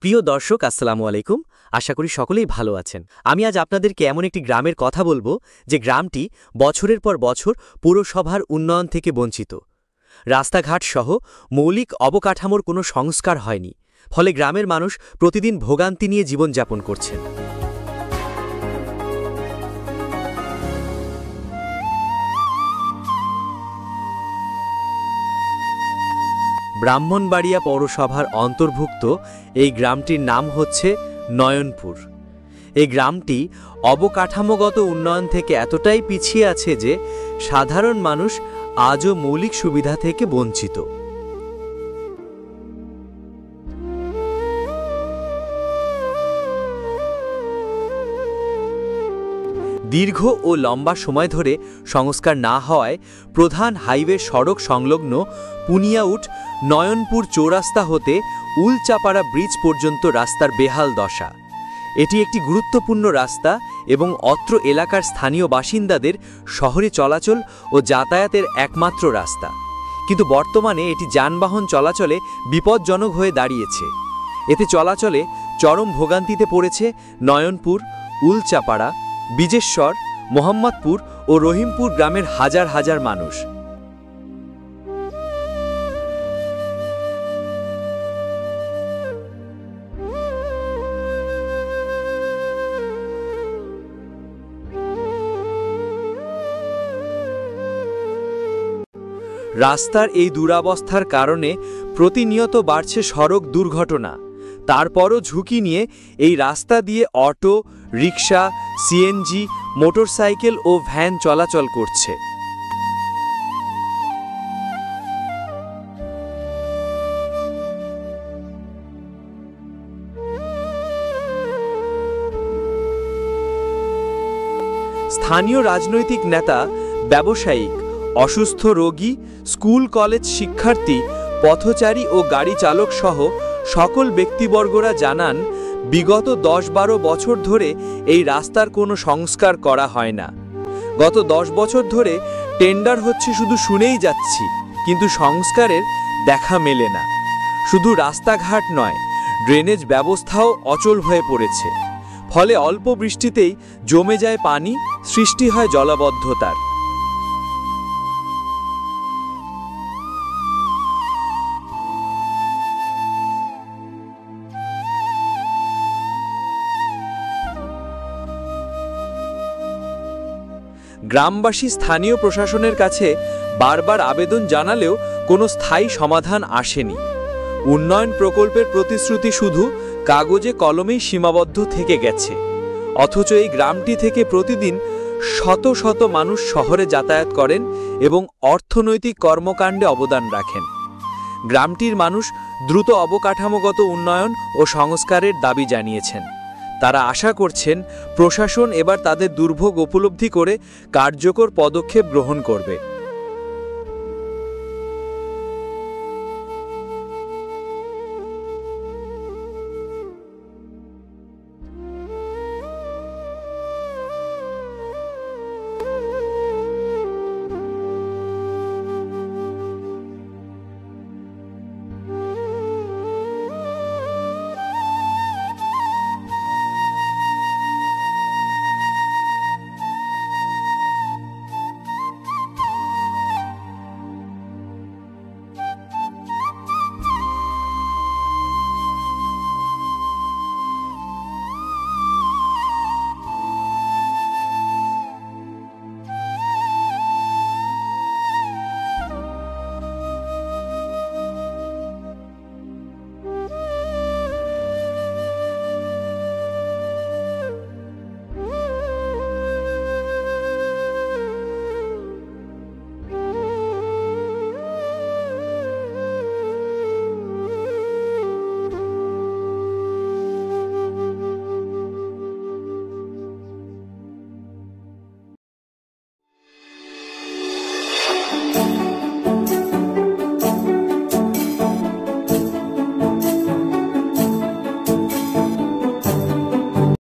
প্রিয় দর্শক, আসসালামু আলাইকুম। আশা করি সকলেই ভালো আছেন। আমি আজ আপনাদেরকে এমন একটি গ্রামের কথা বলবো যে গ্রামটি বছরের পর বছর পুরসভার উন্নয়ন থেকে বঞ্চিত। রাস্তাঘাট সহ মৌলিক অবকাঠামোর কোনো সংস্কার হয়নি, ফলে গ্রামের মানুষ প্রতিদিন ভোগান্তি নিয়ে জীবনযাপন করছেন। ব্রাহ্মণবাড়িয়া পৌরসভার অন্তর্ভুক্ত এই গ্রামটির নাম হচ্ছে নয়নপুর। এই গ্রামটি অবকাঠামোগত উন্নয়ন থেকে এতটাই পিছিয়ে আছে যে সাধারণ মানুষ আজও মৌলিক সুবিধা থেকে বঞ্চিত। দীর্ঘ ও লম্বা সময় ধরে সংস্কার না হওয়ায় প্রধান হাইওয়ে সড়ক সংলগ্ন পুনিয়াউট নয়নপুর চৌরাস্তা হতে উলচাপাড়া ব্রিজ পর্যন্ত রাস্তার বেহাল দশা। এটি একটি গুরুত্বপূর্ণ রাস্তা এবং অত্র এলাকার স্থানীয় বাসিন্দাদের শহরে চলাচল ও যাতায়াতের একমাত্র রাস্তা, কিন্তু বর্তমানে এটি যানবাহন চলাচলে বিপজ্জনক হয়ে দাঁড়িয়েছে। এতে চলাচলে চরম ভোগান্তিতে পড়েছে নয়নপুর, উলচাপাড়া, বিজেশ্বর, মোহাম্মদপুর ও রহিমপুর গ্রামের হাজার হাজার মানুষ। রাস্তার এই দুরবস্থার কারণে প্রতিনিয়ত বাড়ছে সড়ক দুর্ঘটনা। তারপরও ঝুঁকি নিয়ে এই রাস্তা দিয়ে অটো, রিকশা, সিএনজি, মোটরসাইকেল ও ভ্যান চলাচল করছে। স্থানীয় রাজনৈতিক নেতা, ব্যবসায়িক, অসুস্থ রোগী, স্কুল কলেজ শিক্ষার্থী, পথচারী ও গাড়ি চালক সহ সকল ব্যক্তিবর্গরা জানান, বিগত 10-12 বছর ধরে এই রাস্তার কোনো সংস্কার করা হয় না। গত 10 বছর ধরে টেন্ডার হচ্ছে, শুধু শুনেই যাচ্ছি, কিন্তু সংস্কারের দেখা মেলে না। শুধু রাস্তাঘাট নয়, ড্রেনেজ ব্যবস্থাও অচল হয়ে পড়েছে। ফলে অল্প বৃষ্টিতেই জমে যায় পানি, সৃষ্টি হয় জলাবদ্ধতার। গ্রামবাসী স্থানীয় প্রশাসনের কাছে বারবার আবেদন জানালেও কোনো স্থায়ী সমাধান আসেনি। উন্নয়ন প্রকল্পের প্রতিশ্রুতি শুধু কাগজে কলমেই সীমাবদ্ধ থেকে গেছে। অথচ এই গ্রামটি থেকে প্রতিদিন শত শত মানুষ শহরে যাতায়াত করেন এবং অর্থনৈতিক কর্মকাণ্ডে অবদান রাখেন। গ্রামটির মানুষ দ্রুত অবকাঠামোগত উন্নয়ন ও সংস্কারের দাবি জানিয়েছেন। তারা আশা করছেন প্রশাসন এবার তাদের দুর্ভোগ উপলব্ধি করে কার্যকর পদক্ষেপ গ্রহণ করবে।